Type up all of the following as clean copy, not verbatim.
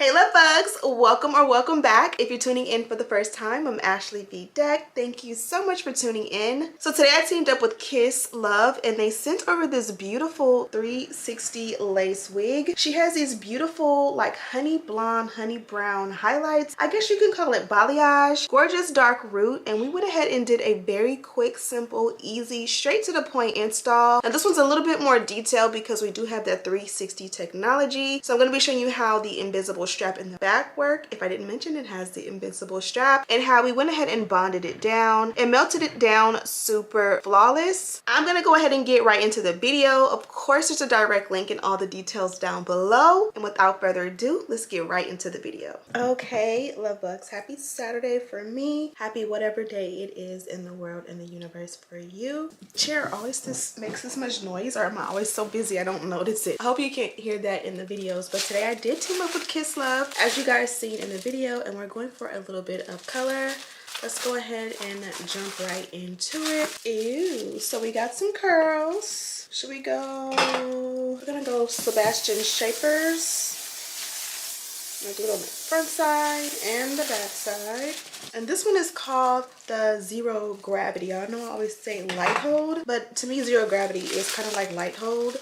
Hey love bugs, welcome or welcome back. If you're tuning in for the first time, I'm Ashley Bedeck. Thank you so much for tuning in. So today I teamed up with Kisslove and they sent over this beautiful 360 lace wig. She has these beautiful like honey blonde, honey brown highlights. I guess you can call it balayage. Gorgeous dark root, and we went ahead and did a very quick, simple, easy, straight to the point install. And this one's a little bit more detailed because we do have that 360 technology. So I'm going to be showing you how the invisible strap in the back work. If I didn't mention, it has the invisible strap, and how we went ahead and bonded it down and melted it down super flawless. I'm gonna go ahead and get right into the video. Of course, there's a direct link and all the details down below, and without further ado, let's get right into the video. Okay, love bugs, happy Saturday for me. Happy whatever day it is in the world and the universe for you. Chair always makes this much noise, or am I always so busy I don't notice it? I hope you can't hear that in the videos, but today I did team up with Kisslove, as you guys seen in the video, and we're going for a little bit of color. Let's go ahead and jump right into it. Ew, so we got some curls. Should we go? We're gonna go Sebastian Shapers. I'm gonna do it on the front side and the back side. And this one is called the Zero Gravity. I know I always say light hold, but to me Zero Gravity is kind of like light hold.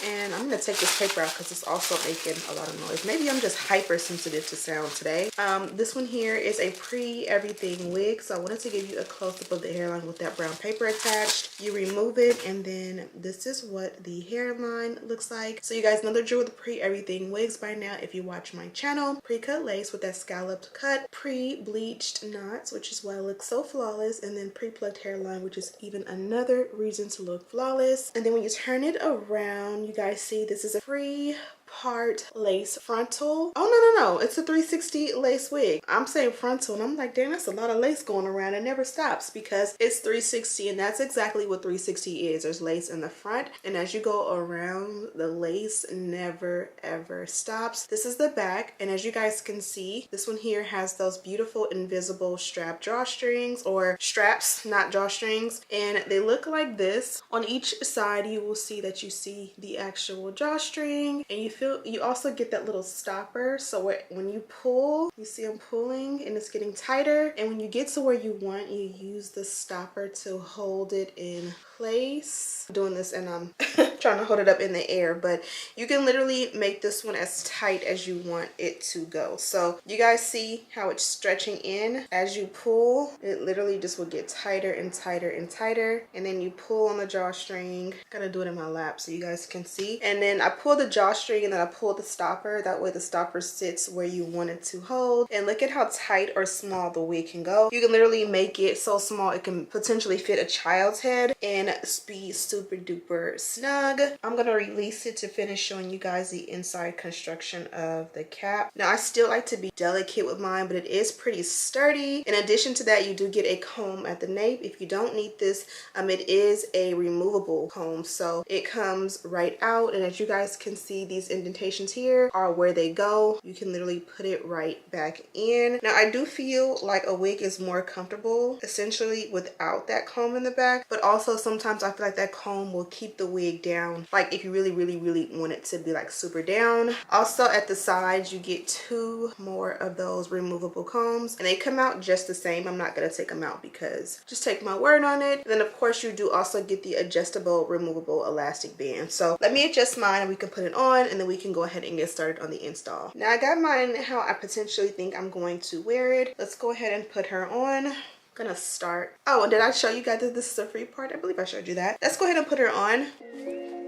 And I'm gonna take this paper out because it's also making a lot of noise. Maybe I'm just hypersensitive to sound today. This one here is a pre-everything wig, so I wanted to give you a close-up of the hairline with that brown paper attached. You remove it, and then this is what the hairline looks like. So you guys know the drill with the pre-everything wigs by now if you watch my channel. Pre-cut lace with that scalloped cut, pre-bleached knots, which is why it looks so flawless, and then pre-plucked hairline, which is even another reason to look flawless. And then when you turn it around, you guys see this is a free part lace frontal. Oh no, it's a 360 lace wig. I'm saying frontal and I'm like, damn, that's a lot of lace going around. It never stops because it's 360, and that's exactly what 360 is. There's lace in the front, and as you go around, the lace never ever stops. This is the back, and as you guys can see, this one here has those beautiful invisible strap drawstrings, or straps, not drawstrings, and they look like this. On each side you will see that you see the actual drawstring, and you also get that little stopper, so when you pull, you see I'm pulling and it's getting tighter, and when you get to where you want, you use the stopper to hold it in place. I'm doing this and I'm trying to hold it up in the air, but you can literally make this one as tight as you want it to go. So you guys see how it's stretching in. As you pull, it literally just will get tighter and tighter and tighter, and then you pull on the drawstring. Gotta do it in my lap so you guys can see. And then I pull the drawstring and then I pull the stopper. That way the stopper sits where you want it to hold. And look at how tight or small the wig can go. You can literally make it so small it can potentially fit a child's head and be super duper snug. I'm gonna release it to finish showing you guys the inside construction of the cap. Now I still like to be delicate with mine, but it is pretty sturdy. In addition to that, you do get a comb at the nape. If you don't need this, it is a removable comb, so it comes right out, and as you guys can see, these indentations here are where they go. You can literally put it right back in. Now I do feel like a wig is more comfortable essentially without that comb in the back, but also sometimes I feel like that comb will keep the wig down, like if you really want it to be like super down. Also at the sides you get two more of those removable combs, and they come out just the same. I'm not gonna take them out because just take my word on it. And then of course you do also get the adjustable removable elastic band. So let me adjust mine and we can put it on, and then we can go ahead and get started on the install. Now I got mine how I potentially think I'm going to wear it. Let's go ahead and put her on. Gonna start. Oh, and did I show you guys that this is a free part? I believe I showed you that. Let's go ahead and put her on.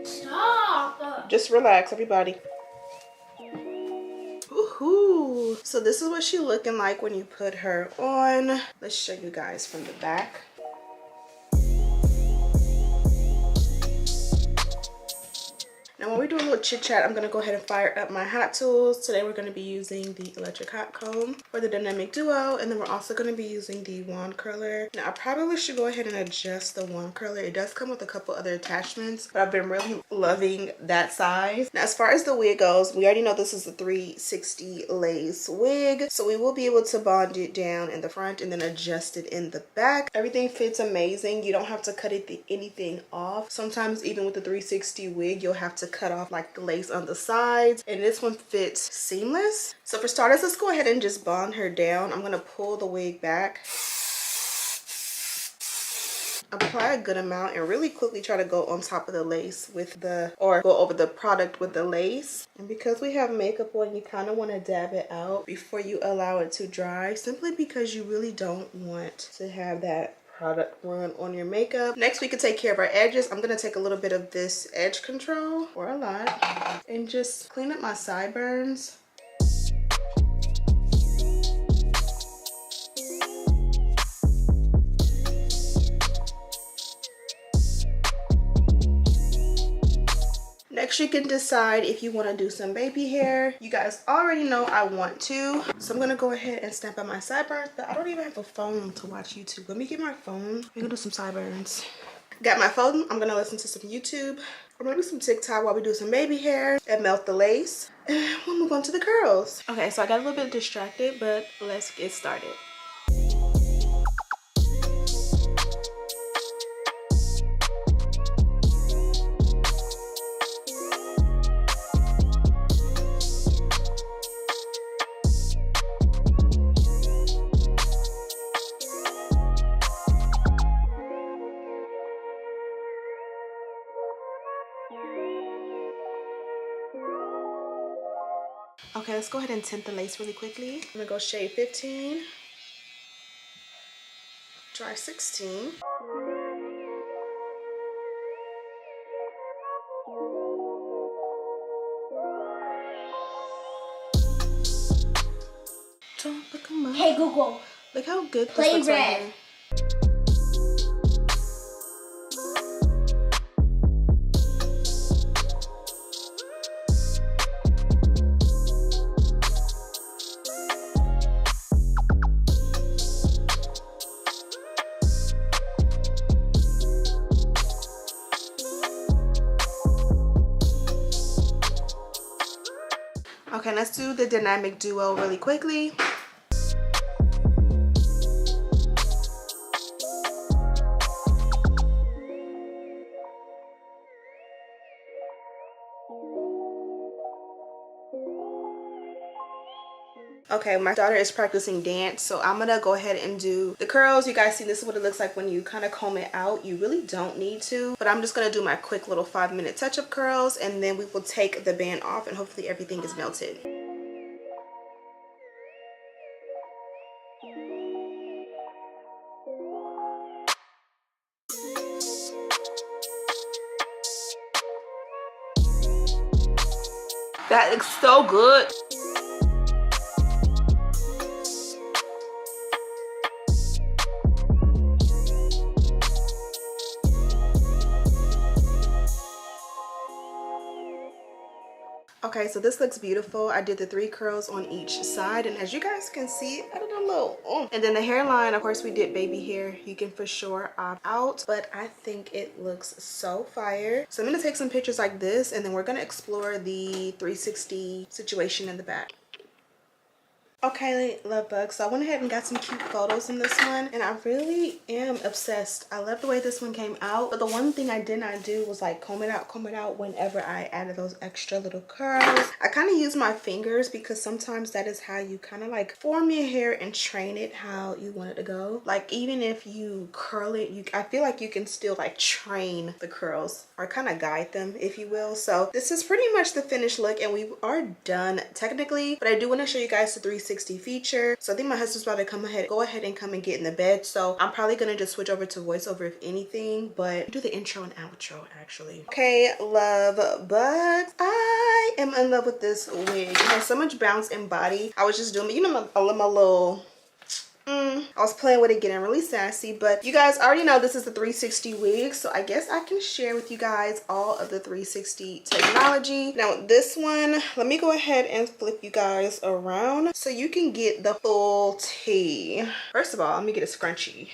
Stop. Just relax, everybody. Woohoo! So this is what she's looking like when you put her on. Let's show you guys from the back. Now when we do a little chit chat, I'm gonna go ahead and fire up my hot tools. Today we're gonna be using the electric hot comb for the dynamic duo, and then we're also gonna be using the wand curler. Now I probably should go ahead and adjust the wand curler. It does come with a couple other attachments, but I've been really loving that size. Now as far as the wig goes, we already know this is a 360 lace wig, so we will be able to bond it down in the front and then adjust it in the back. Everything fits amazing. You don't have to cut anything off. Sometimes even with the 360 wig, you'll have to cut off like the lace on the sides, and this one fits seamless. So for starters, let's go ahead and just bond her down. I'm gonna pull the wig back, apply a good amount, and really quickly try to go on top of the lace with the, or go over the product with the lace. And because we have makeup on, you kind of want to dab it out before you allow it to dry, simply because you really don't want to have that product run on your makeup. Next, we can take care of our edges. I'm gonna take a little bit of this edge control, or a lot, and just clean up my sideburns. Next, you can decide if you want to do some baby hair. You guys already know I want to, so I'm gonna go ahead and snap out my sideburns, but I don't even have a phone to watch YouTube. Let me get my phone. We're gonna do some sideburns. Got my phone. I'm gonna listen to some YouTube. I'm gonna do some TikTok while we do some baby hair and melt the lace, and we'll move on to the curls. Okay, so I got a little bit distracted, but let's get started. Okay, let's go ahead and tint the lace really quickly. I'm gonna go shade 15, dry 16. Don't look 'em up. Hey Google, Look how good this play looks red. right here. Okay, let's do the dynamic duo really quickly. Okay, my daughter is practicing dance, so I'm gonna go ahead and do the curls. You guys see, this is what it looks like when you kind of comb it out. You really don't need to, but I'm just gonna do my quick little 5-minute touch-up curls, and then we will take the band off, and hopefully everything is melted. That looks so good. Okay, so this looks beautiful. I did the 3 curls on each side, and as you guys can see, I did a little and then the hairline, of course, we did baby hair. You can for sure opt out, but I think it looks so fire. So I'm gonna take some pictures like this, and then we're gonna explore the 360 situation in the back. Okay, love bugs, so I went ahead and got some cute photos in this one, and I really am obsessed. I love the way this one came out, but the one thing I did not do was like comb it out whenever I added those extra little curls. I kind of use my fingers because sometimes that is how you kind of like form your hair and train it how you want it to go. Like even if you curl it, I feel like you can still like train the curls or kind of guide them, if you will. So this is pretty much the finished look, and we are done technically, but I do want to show you guys the 360 feature. So I think my husband's about to go ahead and come and get in the bed, so I'm probably gonna just switch over to voiceover if anything, but do the intro and outro actually. Okay, love bugs, I am in love with this wig. It has so much bounce and body. I was just doing, you know, my little I was playing with it, getting really sassy, but you guys already know this is the 360 wig, so I guess I can share with you guys all of the 360 technology. Now this one, let me go ahead and flip you guys around so you can get the full tea. First of all, let me get a scrunchie.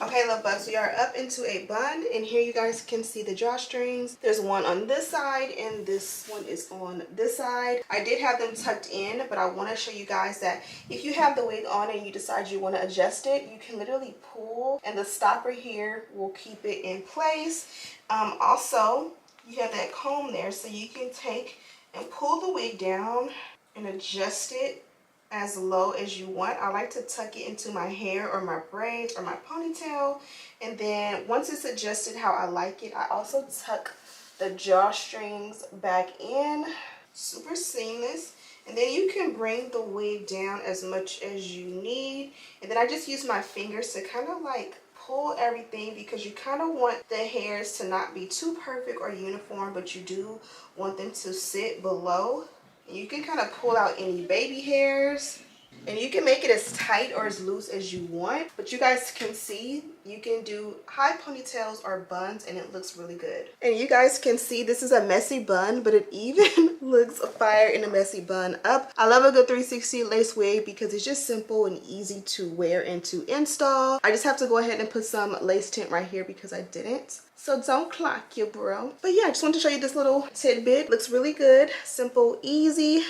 Okay, love bugs, we are up into a bun, and here you guys can see the drawstrings. There's one on this side and this one is on this side. I did have them tucked in, but I want to show you guys that if you have the wig on and you decide you want to adjust it, you can literally pull and the stopper here will keep it in place. Also, you have that comb there, so you can take and pull the wig down and adjust it as low as you want. I like to tuck it into my hair or my braids or my ponytail, and then once it's adjusted how I like it, I also tuck the drawstrings back in. Super seamless. And then you can bring the wig down as much as you need, and then I just use my fingers to kind of like pull everything, because you kind of want the hairs to not be too perfect or uniform, but you do want them to sit below. And you can kind of pull out any baby hairs, and you can make it as tight or as loose as you want, but you guys can see you can do high ponytails or buns and it looks really good. And you guys can see this is a messy bun, but it even looks fire in a messy bun up. I love a good 360 lace wig because it's just simple and easy to wear and to install. I just have to go ahead and put some lace tint right here because I didn't. So don't clock you, bro. But yeah, I just wanted to show you this little tidbit. Looks really good. Simple, easy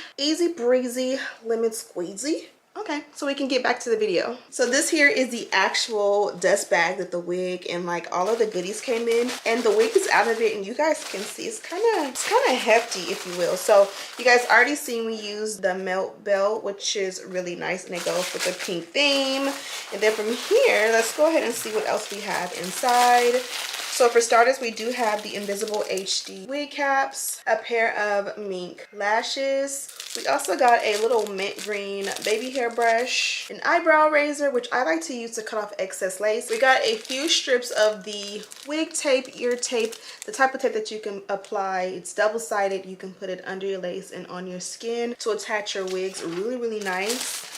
breezy, lemon squeezy. Okay, so we can get back to the video. So this here is the actual dust bag that the wig and like all of the goodies came in, and the wig is out of it, and you guys can see it's kind of hefty, if you will. So you guys already seen we use the melt belt, which is really nice, and it goes with the pink theme. And then from here, let's go ahead and see what else we have inside. So for starters, we do have the invisible HD wig caps, a pair of mink lashes. We also got a little mint green baby hair brush, an eyebrow razor, which I like to use to cut off excess lace. We got a few strips of the wig tape, ear tape, the type of tape that you can apply. It's double-sided. You can put it under your lace and on your skin to attach your wigs. Really, really nice.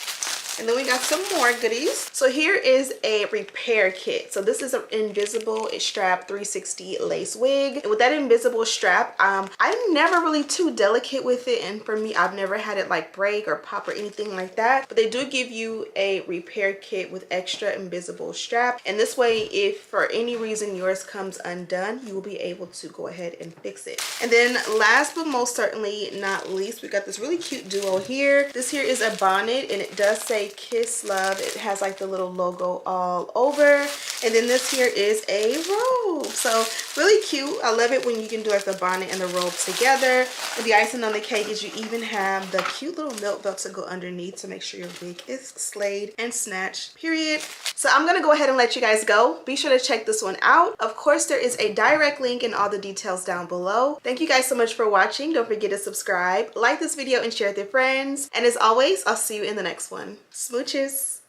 And then we got some more goodies. So here is a repair kit. So this is an invisible strap 360 lace wig. And with that invisible strap, I'm never really too delicate with it. And for me, I've never had it like break or pop or anything like that. But they do give you a repair kit with extra invisible strap. And this way, if for any reason yours comes undone, you will be able to go ahead and fix it. And then last but most certainly not least, we got this really cute duo here. This here is a bonnet, and it does say Kisslove. It has like the little logo all over. And then this here is a robe. So really cute. I love it when you can do like the bonnet and the robe together. And the icing on the cake is you even have the cute little milk belt to go underneath to make sure your wig is slayed and snatched, period. So I'm gonna go ahead and let you guys go. Be sure to check this one out. Of course, there is a direct link and all the details down below. Thank you guys so much for watching. Don't forget to subscribe, like this video, and share with your friends. And as always, I'll see you in the next one. Smooches.